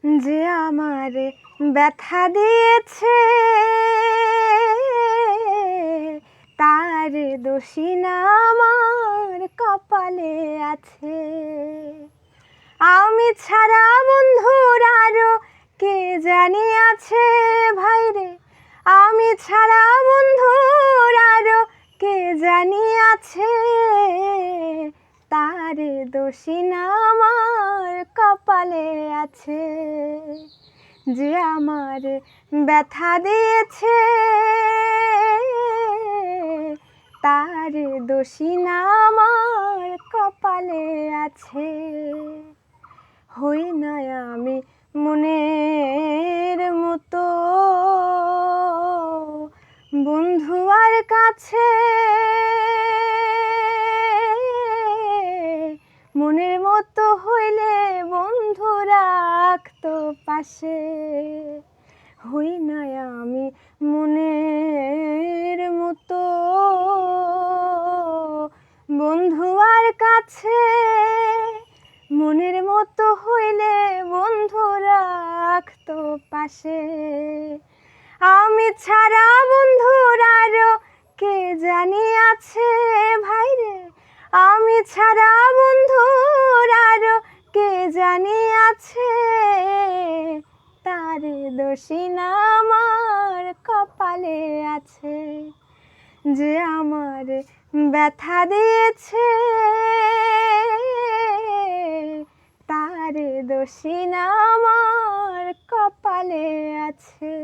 যে আমারে ব্যথা দিয়েছে তার দোষী না আমার কপালে আছে। আমি ছাড়া বন্ধুর আরো কে জানি আছে ভাইরে, আমি ছাড়া বন্ধুর আরো কে জানি আছে, তার দোষী না আমার কপালে আছে। যে আমার ব্যথা দিয়েছে তার দোষী না আমার কপালে আছে। হই না আমি মনের মতো বন্ধু আর কাছে, মনের মতো হইলে বন্ধু রাখতো পাশে। হই না আমি মনের মতো বন্ধু আর কাছে, মনের মতো হইলে বন্ধু রাখতো পাশে। আমি ছাড়া বন্ধুর আরো কে জানি আছে ভাইরে, আমি ছাড়া বন্ধুর আরো কে জানি আছে, তার দোষী না আমার কপালে আছে। যে আমার ব্যথা দিয়েছে তার দোষী না আমার কপালে আছে।